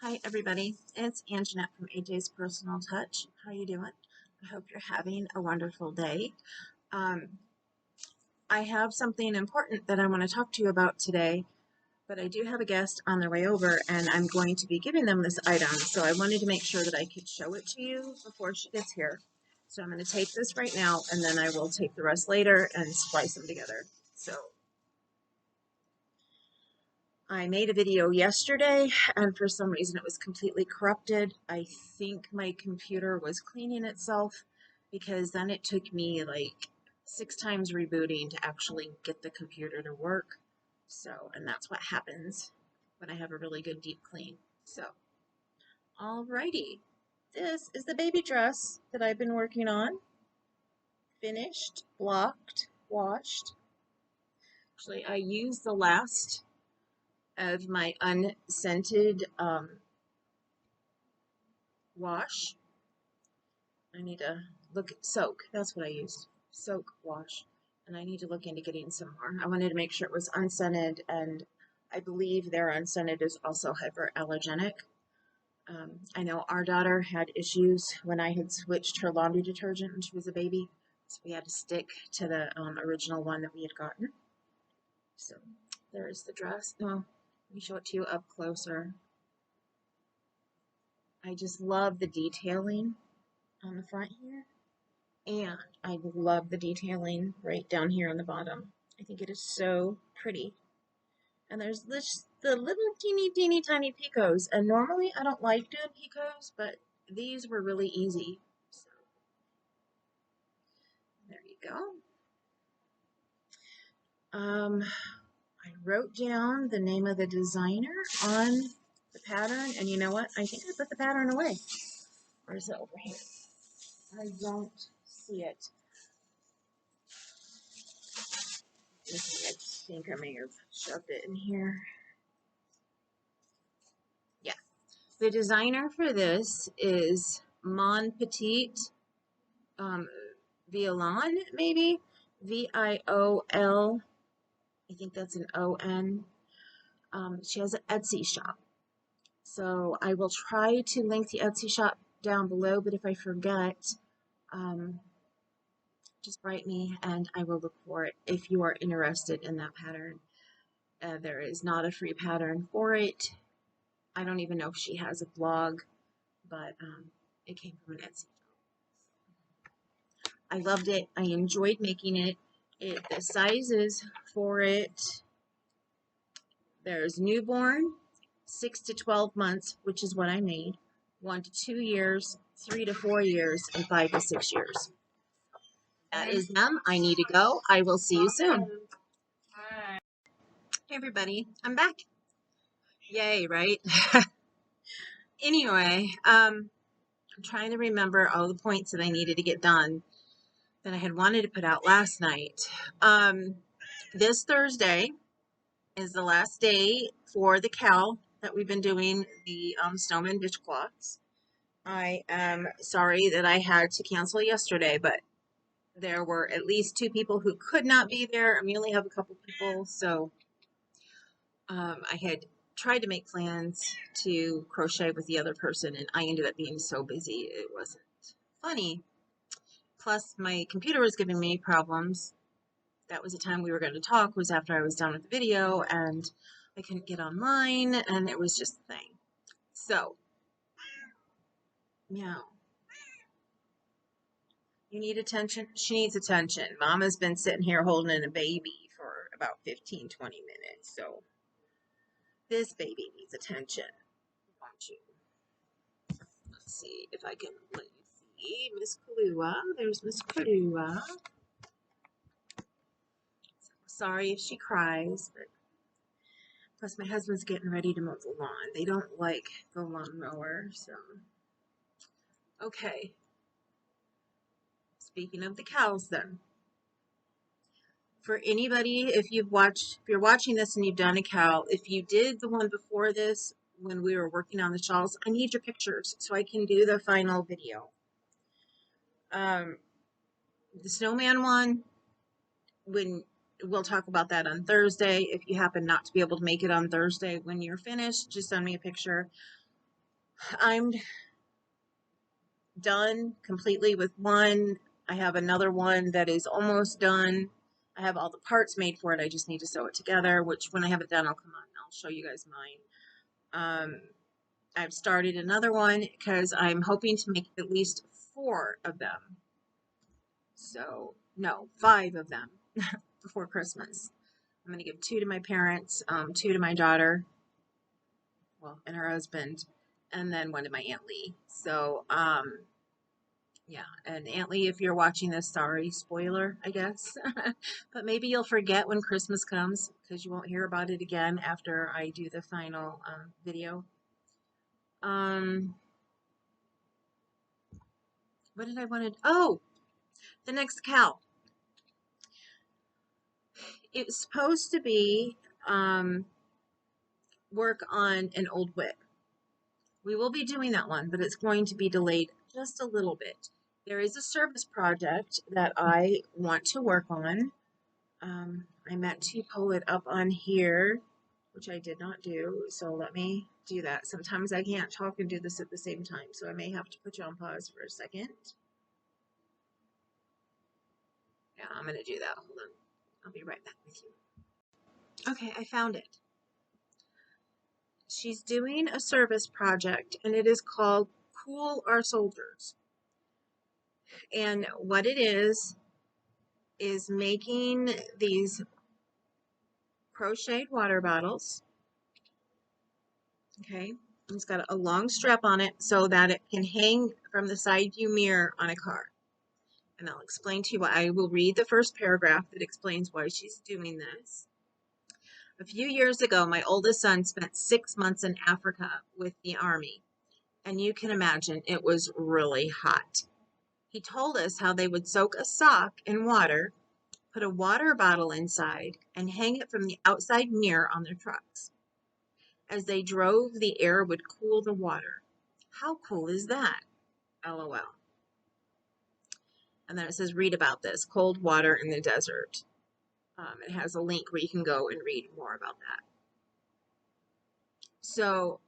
Hi everybody, it's Anjanette from AJ's Personal Touch. How you doing? I hope you're having a wonderful day. I have something important that I want to talk to you about today, but I do have a guest on their way over and I'm going to be giving them this item, so I wanted to make sure that I could show it to you before she gets here. So I'm going to tape this right now and then I will tape the rest later and splice them together. So I made a video yesterday and for some reason it was completely corrupted. I think my computer was cleaning itself because then it took me like 6 times rebooting to actually get the computer to work. So, and that's what happens when I have a really good deep clean. So, alrighty. This is the baby dress that I've been working on. Finished, blocked, washed. Actually, I used the last of my unscented wash. I need to look at soak. That's what I used. Soak wash. And I need to look into getting some more. I wanted to make sure it was unscented, and I believe their unscented is also hyperallergenic. I know our daughter had issues when I had switched her laundry detergent when she was a baby, so we had to stick to the original one that we had gotten. So there's the dress. Oh, let me show it to you up closer. I just love the detailing on the front here, and I love the detailing right down here on the bottom. I think it is so pretty. And there's this, the little teeny tiny picots, and normally I don't like doing picots, but these were really easy. So there you go. I wrote down the name of the designer on the pattern, and you know what? I think I put the pattern away. Or is it over here? I don't see it. I think I may have shoved it in here. Yeah. The designer for this is Mon Petite Violon, maybe? V-I-O-L. I think that's an O-N. She has an Etsy shop. So I will try to link the Etsy shop down below, but if I forget, just write me and I will look for it if you are interested in that pattern. There is not a free pattern for it. I don't even know if she has a blog, but it came from an Etsy shop. I loved it. I enjoyed making it. The sizes for it, there's newborn, 6 to 12 months, which is what I made, 1 to 2 years, 3 to 4 years, and 5 to 6 years. That is them. I need to go. I will see you soon. Hey everybody, I'm back. Yay, right? Anyway, I'm trying to remember all the points that I needed to get done that I had wanted to put out last night. This Thursday is the last day for the cowl that we've been doing the snowman dishcloths. I am sorry that I had to cancel yesterday, but there were at least 2 people who could not be there, and we only have a couple people, so I had tried to make plans to crochet with the other person, and I ended up being so busy it wasn't funny. Plus, my computer was giving me problems. That was the time we were going to talk, was after I was done with the video, and I couldn't get online, and it was just a thing. So, meow. You need attention? She needs attention. Mama's been sitting here holding a baby for about 15, 20 minutes, so this baby needs attention. Want you? Let's see if I can let you see Miss Kalua. There's Miss Kalua. Sorry if she cries, but plus my husband's getting ready to mow the lawn. They don't like the lawnmower, so okay. Speaking of the cows, then, for anybody, if you're watching this and you've done a cow, if you did the one before this when we were working on the shawls, I need your pictures so I can do the final video. The snowman one, we'll talk about that on Thursday. If you happen not to be able to make it on Thursday when you're finished, just send me a picture. I'm done completely with one. I have another one that is almost done. I have all the parts made for it. I just need to sew it together, which when I have it done, I'll come on and I'll show you guys mine. I've started another one because I'm hoping to make at least 4 of them. So, no, 5 of them before Christmas. I'm going to give 2 to my parents, 2 to my daughter, well, and her husband, and then 1 to my Aunt Lee. So, yeah, and Aunt Lee, if you're watching this, sorry, spoiler, I guess. But maybe you'll forget when Christmas comes because you won't hear about it again after I do the final video. What did I want to? Oh, the next cow. It was supposed to be work on an old whip. We will be doing that one, but it's going to be delayed just a little bit. There is a service project that I want to work on. I meant to pull it up on here, which I did not do, so let me do that. Sometimes I can't talk and do this at the same time, so I may have to put you on pause for a second. Yeah, I'm going to do that. Hold on. I'll be right back with you. Okay, I found it. She's doing a service project, and it is called Cool Our Soldiers. And what it is making these crocheted water bottles. Okay, it's got a long strap on it so that it can hang from the side view mirror on a car. And I'll explain to you why. I will read the first paragraph that explains why she's doing this. A few years ago, my oldest son spent 6 months in Africa with the Army. And you can imagine it was really hot. He told us how they would soak a sock in water, put a water bottle inside, and hang it from the outside mirror on their trucks. As they drove, the air would cool the water. How cool is that? LOL. And then it says, read about this, cold water in the desert. It has a link where you can go and read more about that. So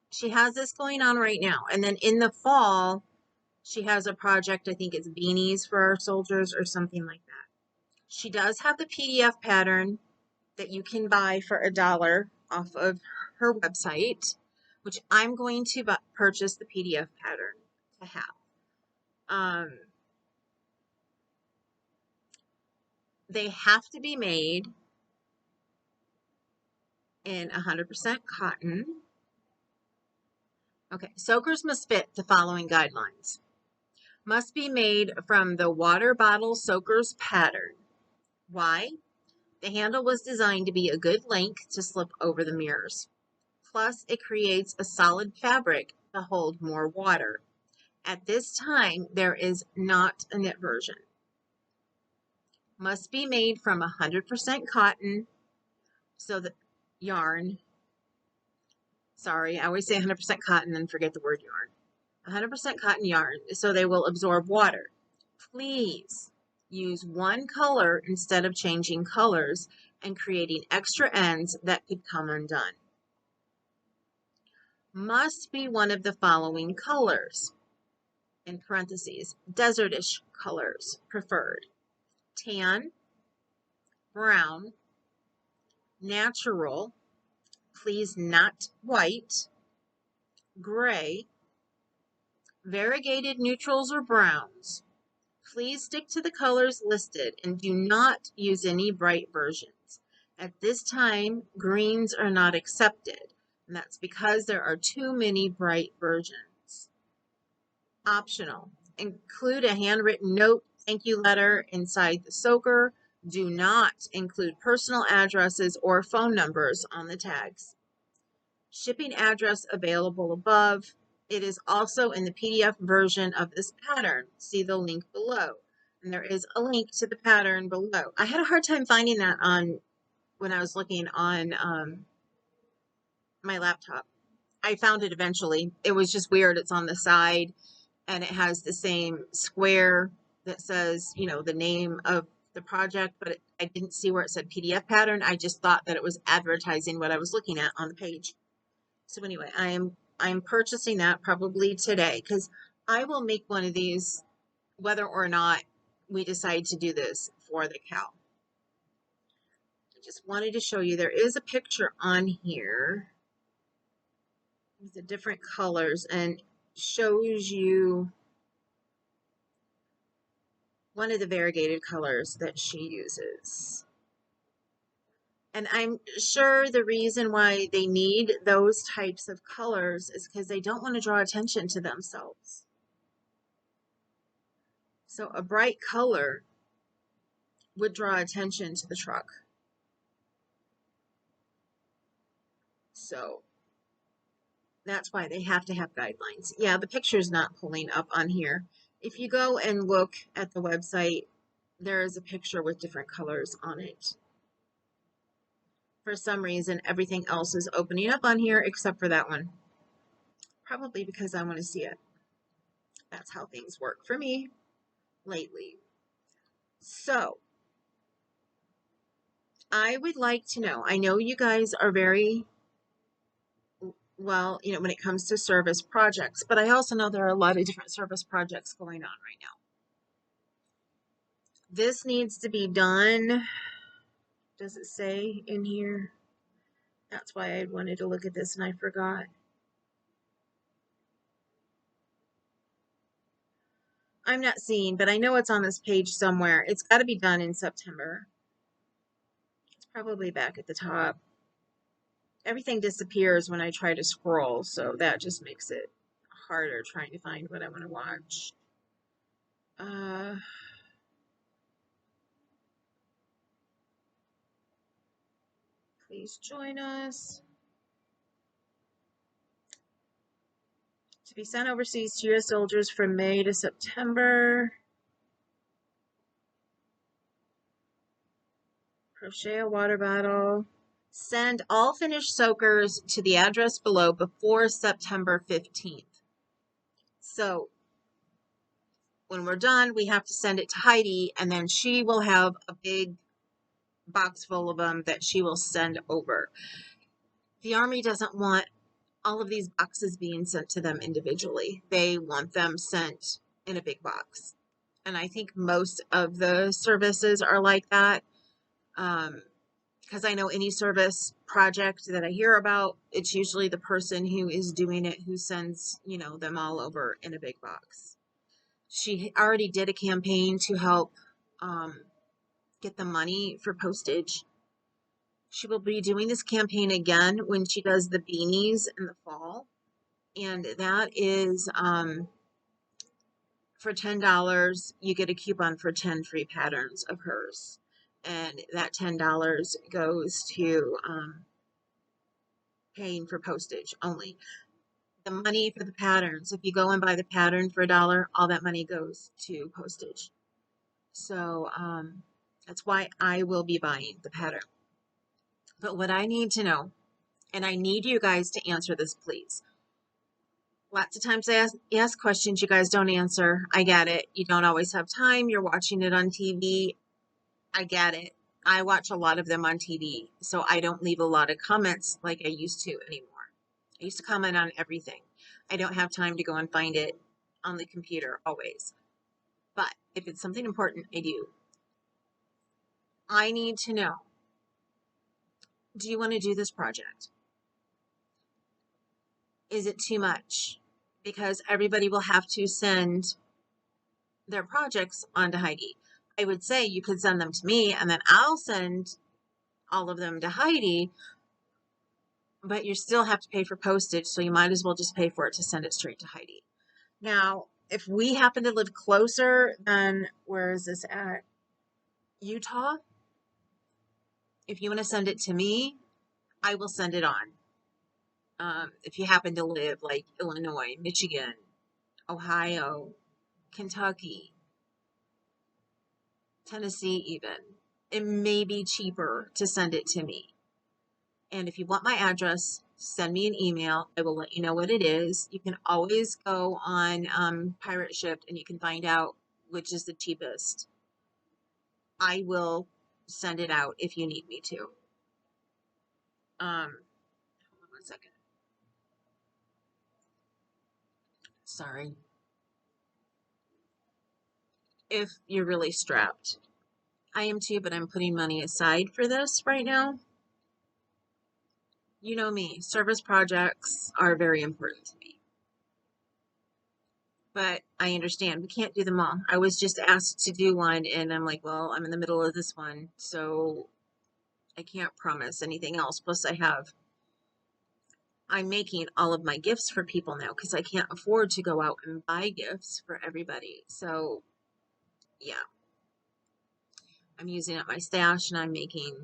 she has this going on right now. And then in the fall, she has a project, I think it's beanies for our soldiers or something like that. She does have the PDF pattern that you can buy for $1 off of her website, which I'm going to purchase the PDF pattern to have. They have to be made in 100% cotton. Okay, soakers must fit the following guidelines. Must be made from the water bottle soakers pattern. Why? The handle was designed to be a good length to slip over the mirrors. Plus, it creates a solid fabric to hold more water. At this time, there is not a knit version. Must be made from 100% cotton, so the yarn, sorry, I always say 100% cotton and forget the word yarn. 100% cotton yarn, so they will absorb water. Please use one color instead of changing colors and creating extra ends that could come undone. Must be one of the following colors, in parentheses, desertish colors preferred. Tan, brown, natural, please not white, gray, variegated neutrals or browns. Please stick to the colors listed and do not use any bright versions. At this time, greens are not accepted, and that's because there are too many bright versions. Optional. Include a handwritten note, thank you letter inside the soaker. Do not include personal addresses or phone numbers on the tags. Shipping address available above. It is also in the PDF version of this pattern. See the link below. And there is a link to the pattern below. I had a hard time finding that when I was looking on my laptop. I found it eventually. It was just weird. It's on the side and it has the same square that says, you know, the name of the project, but I didn't see where it said PDF pattern. I just thought that it was advertising what I was looking at on the page. So anyway, I'm I'm purchasing that probably today because I will make one of these whether or not we decide to do this for the cow. I just wanted to show you there is a picture on here with the different colors and shows you one of the variegated colors that she uses. And I'm sure the reason why they need those types of colors is because they don't want to draw attention to themselves. So a bright color would draw attention to the truck. So that's why they have to have guidelines. Yeah, the picture's not pulling up on here. If you go and look at the website, there is a picture with different colors on it. For some reason, everything else is opening up on here except for that one. Probably because I want to see it. That's how things work for me lately. So, I would like to know, I know you guys are very well, when it comes to service projects, but I also know there are a lot of different service projects going on right now. This needs to be done. Does it say in here? That's why I wanted to look at this and I forgot. I'm not seeing, but I know it's on this page somewhere. It's got to be done in September. It's probably back at the top. Everything disappears when I try to scroll, so that just makes it harder trying to find what I want to watch. Please join us. To be sent overseas to U.S. soldiers from May to September. Crochet a water bottle. Send all finished soakers to the address below before September 15th. So when we're done, we have to send it to Heidi, and then she will have a big box full of them that she will send over. The Army doesn't want all of these boxes being sent to them individually. They want them sent in a big box. And I think most of the services are like that. Because I know any service project that I hear about, it's usually the person who is doing it who sends, them all over in a big box. She already did a campaign to help get the money for postage. She will be doing this campaign again when she does the beanies in the fall. And that is for $10, you get a coupon for 10 free patterns of hers. And that $10 goes to paying for postage only. The money for the patterns, if you go and buy the pattern for $1, all that money goes to postage. So that's why I will be buying the pattern. But what I need to know, and I need you guys to answer this, please. Lots of times I ask questions you guys don't answer. I get it. You don't always have time. You're watching it on TV. I get it. I watch a lot of them on TV, so I don't leave a lot of comments like I used to anymore. I used to comment on everything. I don't have time to go and find it on the computer always. But if it's something important, I do. I need to know, do you want to do this project? Is it too much? Because everybody will have to send their projects onto Heidi. I would say you could send them to me and then I'll send all of them to Heidi, but you still have to pay for postage, so you might as well just pay for it to send it straight to Heidi. Now, if we happen to live closer than, where is this at? Utah? If you want to send it to me, I will send it on. If you happen to live like Illinois, Michigan, Ohio, Kentucky, Tennessee even, it may be cheaper to send it to me. And if you want my address, send me an email. I will let you know what it is. You can always go on Pirate Ship and you can find out which is the cheapest. I will send it out if you need me to. Hold on one second. Sorry. If you're really strapped. I am too, but I'm putting money aside for this right now. You know me, service projects are very important to me. But I understand we can't do them all. I was just asked to do one and I'm like, well, I'm in the middle of this one, so I can't promise anything else. Plus I'm making all of my gifts for people now because I can't afford to go out and buy gifts for everybody. So yeah, I'm using up my stash and I'm making,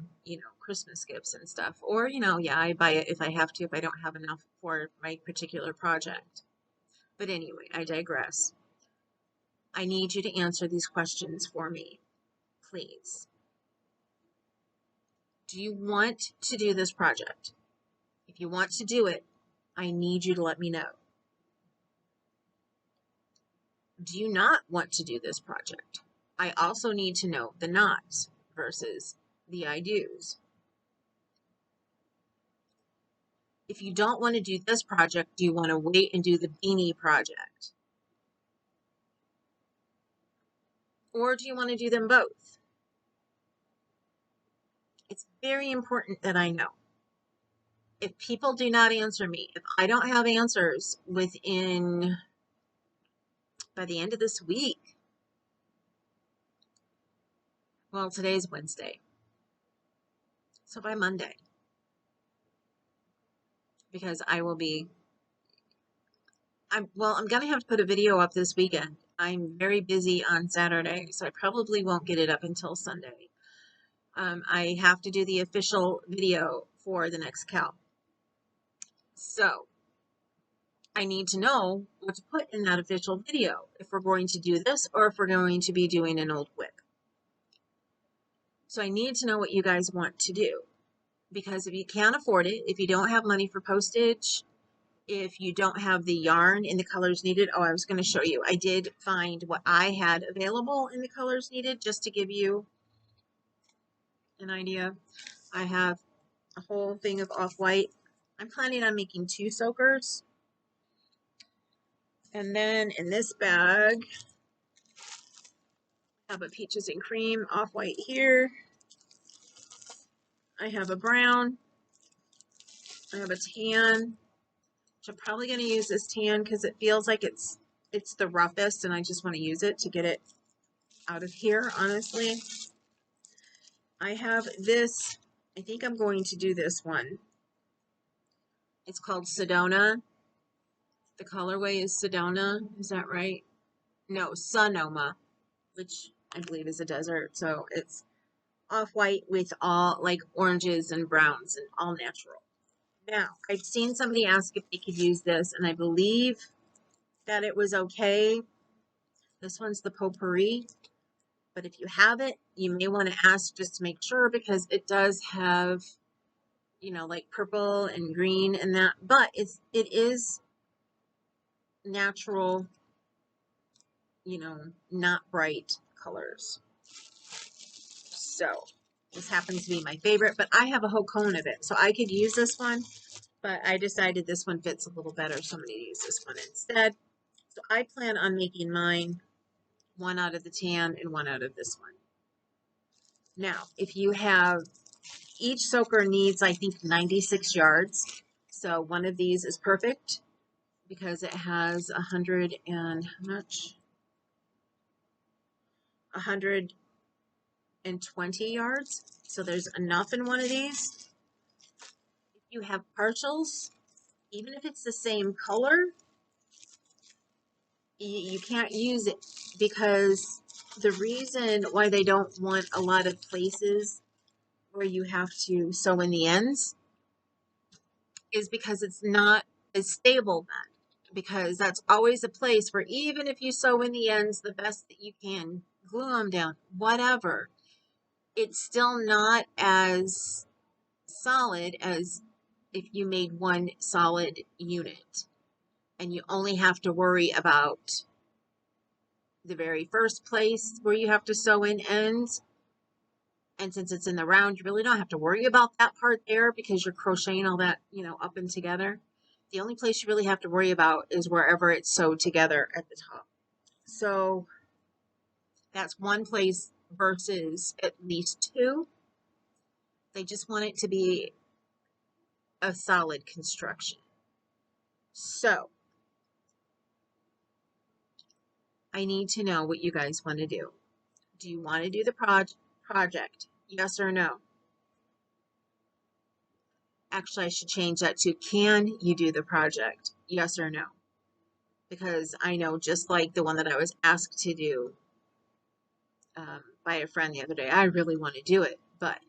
Christmas gifts and stuff. Or, yeah, I buy it if I have to, if I don't have enough for my particular project. But anyway, I digress. I need you to answer these questions for me, please. Do you want to do this project? If you want to do it, I need you to let me know. Do you not want to do this project? I also need to know the nots versus the I do's. If you don't want to do this project, do you want to wait and do the beanie project? Or do you want to do them both? It's very important that I know. If people do not answer me, if I don't have answers by the end of this week, well, today's Wednesday, so by Monday, because I'm going to have to put a video up this weekend. I'm very busy on Saturday, so I probably won't get it up until Sunday. I have to do the official video for the next Cal. So I need to know what to put in that official video, if we're going to do this or if we're going to be doing an old wig. So I need to know what you guys want to do, because if you can't afford it, if you don't have money for postage, if you don't have the yarn in the colors needed, I was going to show you. I did find what I had available in the colors needed, just to give you an idea. I have a whole thing of off-white. I'm planning on making 2 soakers. And then in this bag, I have a peaches and cream off-white here. I have a brown. I have a tan. I'm probably going to use this tan because it feels like it's the roughest, and I just want to use it to get it out of here, honestly. I have this. I think I'm going to do this one. It's called Sedona. The colorway is Sedona. Is that right? No, Sonoma, which I believe is a desert. So it's off-white with all like oranges and browns and all natural. Now, I've seen somebody ask if they could use this, and I believe that it was okay. This one's the potpourri, but if you have it, you may want to ask just to make sure, because it does have, like purple and green and that, but it is natural, not bright colors. So this happens to be my favorite, but I have a whole cone of it, so I could use this one, but I decided this one fits a little better, so I'm going to use this one instead. So I plan on making mine 1 out of the tan and 1 out of this one. Now, if you have, each soaker needs, I think, 96 yards. So one of these is perfect because it has 100 and how much? 120 yards. So there's enough in one of these. If you have partials, even if it's the same color, you can't use it, because the reason why they don't want a lot of places where you have to sew in the ends is because it's not as stable then, because that's always a place where even if you sew in the ends the best that you can, glue them down, whatever, it's still not as solid as if you made one solid unit and you only have to worry about the very first place where you have to sew in ends. And since it's in the round, you really don't have to worry about that part there because you're crocheting all that, up and together. The only place you really have to worry about is wherever it's sewed together at the top. So that's one place versus at least two. They just want it to be a solid construction. So I need to know what you guys want to do. Do you want to do the project? Yes or no? Actually, I should change that to, can you do the project? Yes or no? Because I know, just like the one that I was asked to do by a friend the other day, I really want to do it, but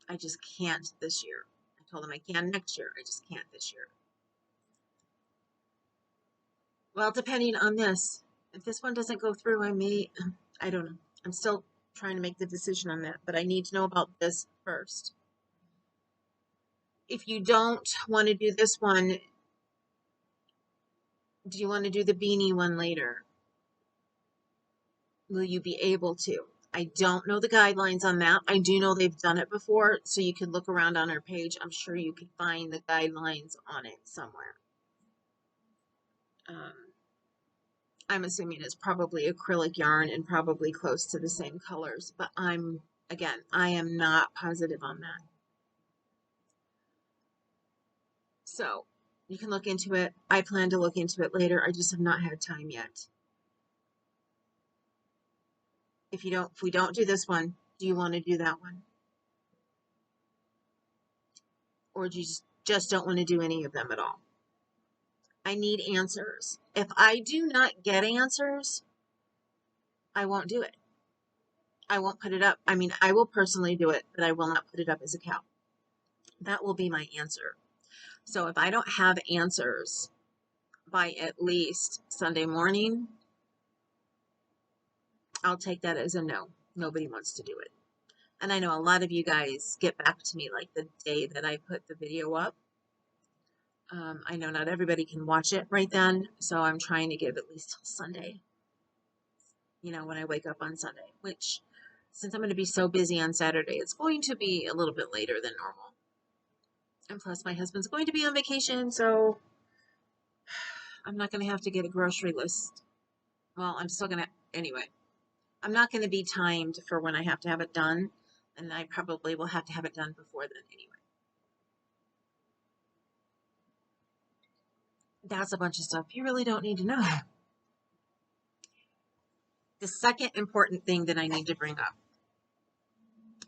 I just can't this year. I told them I can next year. I just can't this year. Well, depending on this, if this one doesn't go through, I don't know. I'm still trying to make the decision on that, but I need to know about this first. If you don't want to do this one, do you want to do the beanie one later? Will you be able to? I don't know the guidelines on that. I do know they've done it before, so you can look around on our page. I'm sure you can find the guidelines on it somewhere. I'm assuming it's probably acrylic yarn and probably close to the same colors, but I am not positive on that. So you can look into it. I plan to look into it later. I just have not had time yet. If we don't do this one, do you want to do that one? Or do you just don't want to do any of them at all? I need answers. If I do not get answers, I won't do it. I won't put it up. I mean, I will personally do it, but I will not put it up as a cow. That will be my answer. So if I don't have answers by at least Sunday morning, I'll take that as a no. Nobody wants to do it. And I know a lot of you guys get back to me like the day that I put the video up. I know not everybody can watch it right then, so I'm trying to give at least till Sunday, when I wake up on Sunday, which, since I'm going to be so busy on Saturday, it's going to be a little bit later than normal. And plus, my husband's going to be on vacation, so I'm not going to have to get a grocery list. Well, I'm still going to, anyway. I'm not going to be timed for when I have to have it done, and I probably will have to have it done before then anyway. That's a bunch of stuff you really don't need to know. The second important thing that I need to bring up.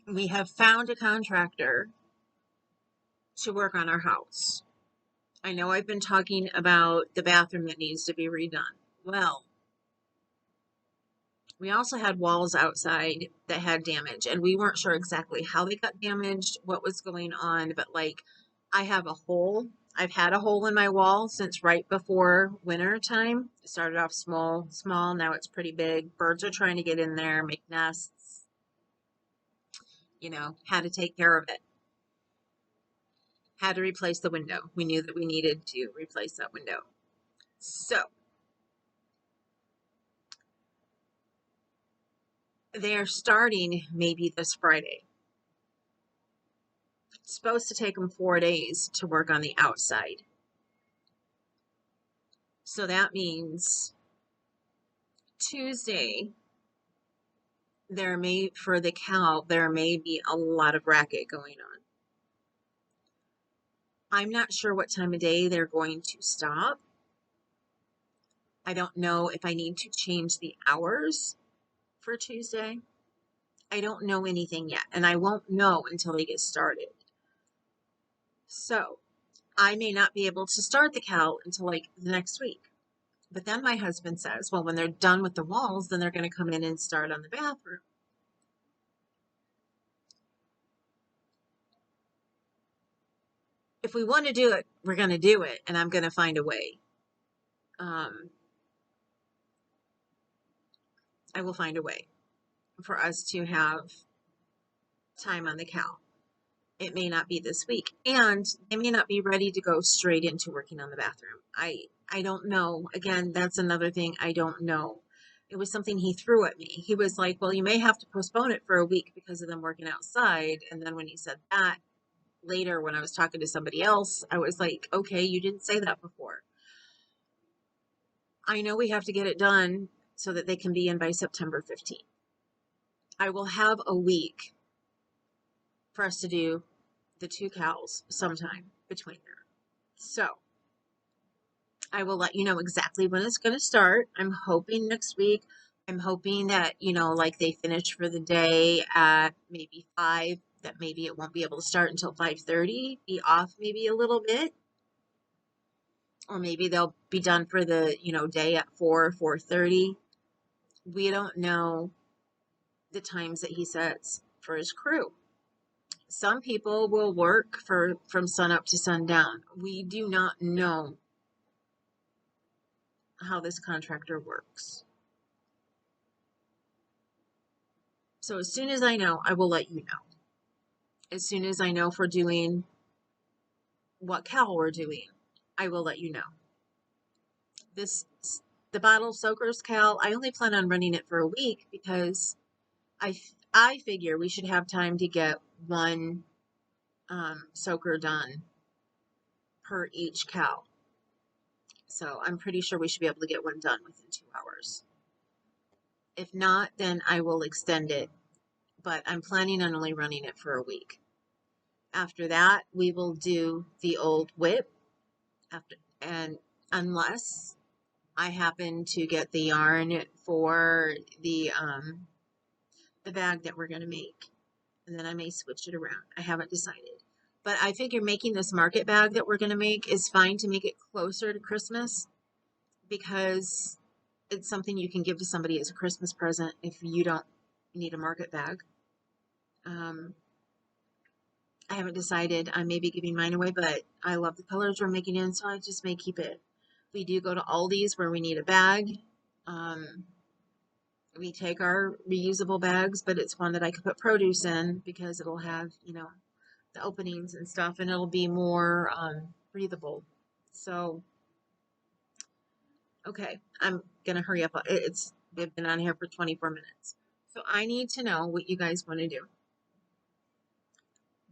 We have found a contractor to work on our house. I know I've been talking about the bathroom that needs to be redone. Well, we also had walls outside that had damage, and we weren't sure exactly how they got damaged, what was going on, but like, I have a hole. I've had a hole in my wall since right before winter time. It started off small, now it's pretty big. Birds are trying to get in there, make nests. Had to take care of it. Had to replace the window. We knew that we needed to replace that window. So they're starting maybe this Friday. It's supposed to take them 4 days to work on the outside. So that means Tuesday, for the cow, there may be a lot of racket going on. I'm not sure what time of day they're going to stop. I don't know if I need to change the hours for Tuesday. I don't know anything yet, and I won't know until they get started. So I may not be able to start the cow until like the next week. But then my husband says, well, when they're done with the walls, then they're going to come in and start on the bathroom. If we want to do it, we're going to do it, and I'm going to find a way. I will find a way for us to have time on the cow. It may not be this week, and they may not be ready to go straight into working on the bathroom. I don't know. Again, that's another thing I don't know. It was something he threw at me. He was like, well, you may have to postpone it for a week because of them working outside. And then when he said that, later when I was talking to somebody else, I was like, okay, you didn't say that before. I know we have to get it done so that they can be in by September 15th. I will have a week for us to do the 2 cows sometime between there. So I will let you know exactly when it's going to start. I'm hoping next week. I'm hoping that, like they finish for the day at maybe 5, that maybe it won't be able to start until 5:30, be off maybe a little bit. Or maybe they'll be done for the, day at 4:30. We don't know the times that he sets for his crew. Some people will work from sun up to sundown. We do not know how this contractor works. So as soon as I know, I will let you know. As soon as I know if we're doing what cow we're doing, I will let you know. The bottle soakers cow, I only plan on running it for a week because I figure we should have time to get one soaker done per each cow. So I'm pretty sure we should be able to get one done within 2 hours. If not, then I will extend it, but I'm planning on only running it for a week. After that, we will do the old whip, and unless I happen to get the yarn for the bag that we're going to make, and then I may switch it around. I haven't decided. But I figure making this market bag that we're going to make is fine to make it closer to Christmas, because it's something you can give to somebody as a Christmas present if you don't need a market bag. I haven't decided. I may be giving mine away, but I love the colors we're making in, so I just may keep it. We do go to Aldi's where we need a bag. We take our reusable bags, but it's one that I could put produce in because it'll have, the openings and stuff, and it'll be more breathable. So, okay, I'm gonna hurry up. We've been on here for 24 minutes. So I need to know what you guys want to do.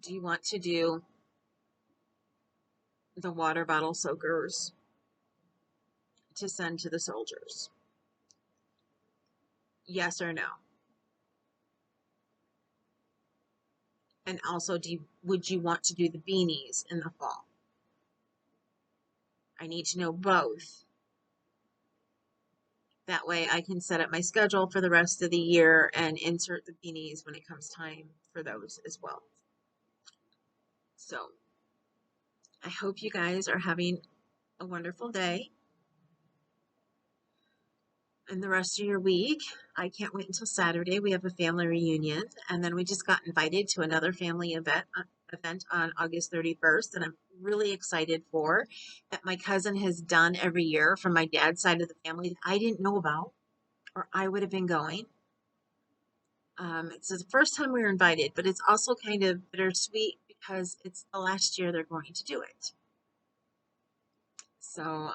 Do you want to do the water bottle soakers to send to the soldiers? Yes or no? And also, would you want to do the beanies in the fall? I need to know both. That way I can set up my schedule for the rest of the year and insert the beanies when it comes time for those as well. So I hope you guys are having a wonderful day and the rest of your week. I can't wait until Saturday. We have a family reunion, and then we just got invited to another family event on August 31st, and I'm really excited for that. My cousin has done every year from my dad's side of the family that I didn't know about, or I would have been going. It's the first time we were invited, but it's also kind of bittersweet because it's the last year they're going to do it. So,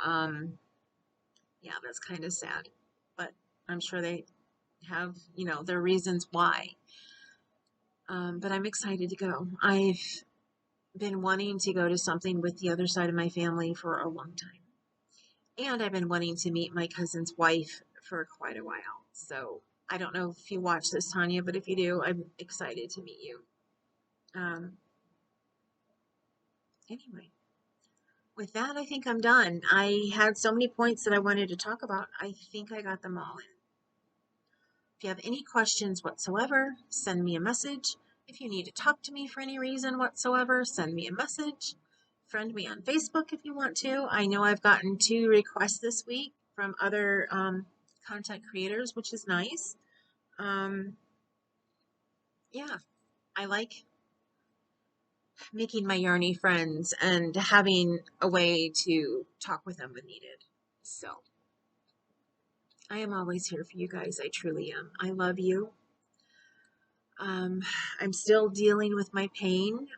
yeah, that's kind of sad, but I'm sure they have, their reasons why. But I'm excited to go. I've been wanting to go to something with the other side of my family for a long time. And I've been wanting to meet my cousin's wife for quite a while. So I don't know if you watch this, Tanya, but if you do, I'm excited to meet you. Anyway, with that, I think I'm done. I had so many points that I wanted to talk about. I think I got them all in. If you have any questions whatsoever, send me a message. If you need to talk to me for any reason whatsoever, send me a message. Friend me on Facebook if you want to. I know I've gotten 2 requests this week from other content creators, which is nice. Yeah, I like making my Yarny friends and having a way to talk with them when needed. So I am always here for you guys. I truly am. I love you. I'm still dealing with my pain.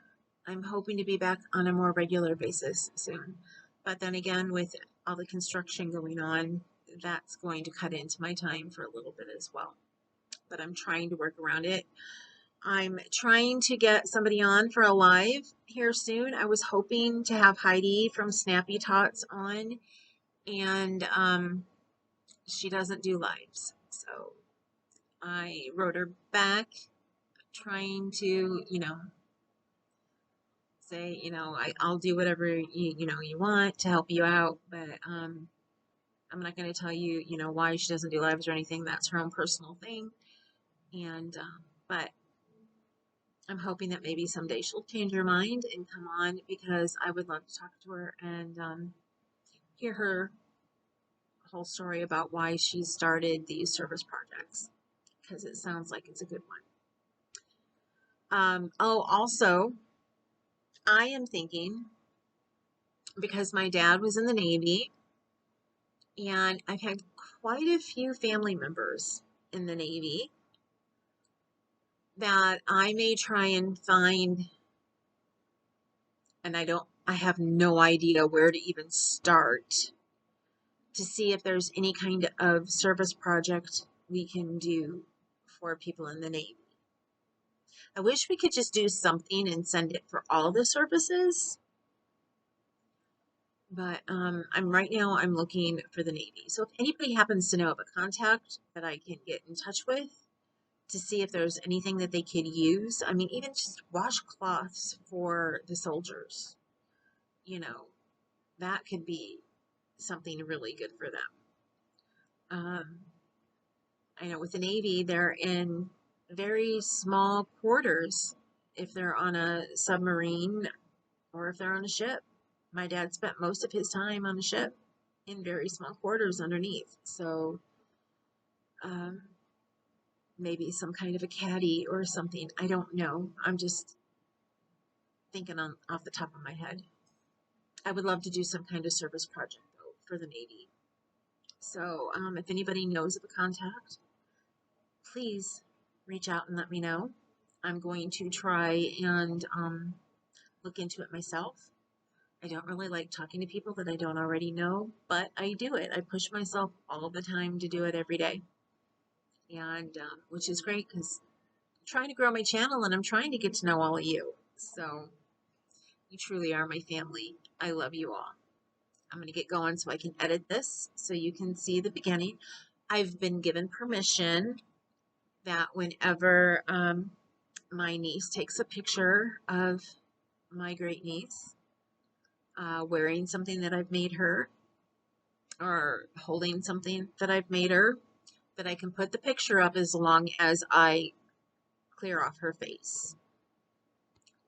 I'm hoping to be back on a more regular basis soon. But then again, with all the construction going on, that's going to cut into my time for a little bit as well. But I'm trying to work around it. I'm trying to get somebody on for a live here soon. I was hoping to have Heidi from Snappy Tots on, and she doesn't do lives. So I wrote her back trying to, say, I'll do whatever you want to help you out, but I'm not going to tell you, why she doesn't do lives or anything. That's her own personal thing. And but I'm hoping that maybe someday she'll change her mind and come on, because I would love to talk to her and hear her whole story about why she started these service projects, because it sounds like it's a good one. Oh, also, I am thinking, because my dad was in the Navy, and I've had quite a few family members in the Navy, that I may try and find, and I have no idea where to even start, to see if there's any kind of service project we can do for people in the Navy. I wish we could just do something and send it for all the services, but right now I'm looking for the Navy. So if anybody happens to know of a contact that I can get in touch with to see if there's anything that they could use, I mean, even just washcloths for the soldiers, that could be something really good for them. I know with the Navy, they're in very small quarters if they're on a submarine or if they're on a ship. My dad spent most of his time on a ship in very small quarters underneath. So maybe some kind of a caddy or something. I don't know. I'm just thinking off the top of my head. I would love to do some kind of service project though for the Navy. So if anybody knows of a contact, please reach out and let me know. I'm going to try and look into it myself. I don't really like talking to people that I don't already know, but I do it. I push myself all the time to do it every day, and which is great because I'm trying to grow my channel and I'm trying to get to know all of you. So you truly are my family. I love you all. I'm going to get going so I can edit this so you can see the beginning. I've been given permission that whenever my niece takes a picture of my great niece wearing something that I've made her, or holding something that I've made her, that I can put the picture up as long as I clear off her face.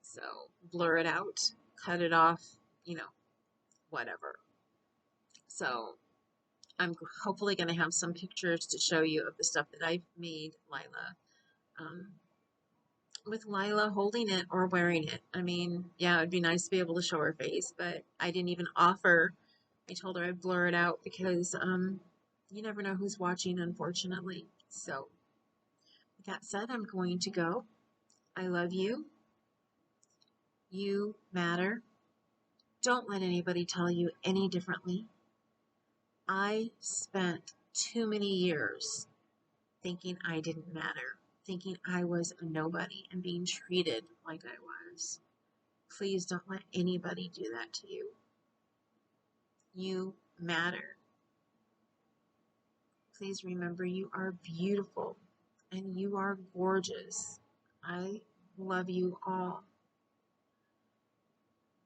So blur it out, cut it off, whatever. So I'm hopefully going to have some pictures to show you of the stuff that I've made Lila. With Lila holding it or wearing it. I mean, yeah, it'd be nice to be able to show her face, but I didn't even offer. I told her I'd blur it out because you never know who's watching, unfortunately. So, with that said, I'm going to go. I love you. You matter. Don't let anybody tell you any differently. I spent too many years thinking I didn't matter, thinking I was a nobody and being treated like I was. Please don't let anybody do that to you. You matter. Please remember you are beautiful and you are gorgeous. I love you all.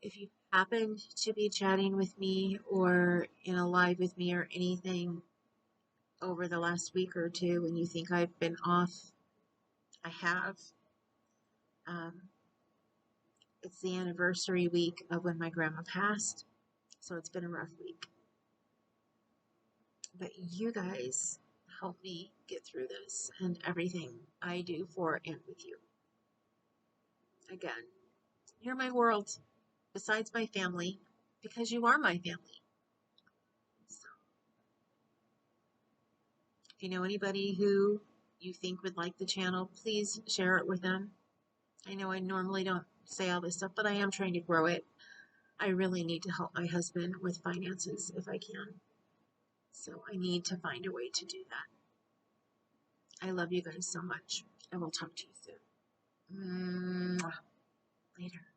If you happen to be chatting with me or in a live with me or anything over the last week or two and you think I've been off, I have. It's the anniversary week of when my grandma passed, so it's been a rough week. But you guys help me get through this and everything I do for and with you. Again, you're my world besides my family, because you are my family. So, if you know anybody who you think would like the channel, please share it with them. I know I normally don't say all this stuff, but I am trying to grow it. I really need to help my husband with finances if I can. So I need to find a way to do that. I love you guys so much. I will talk to you soon. Later.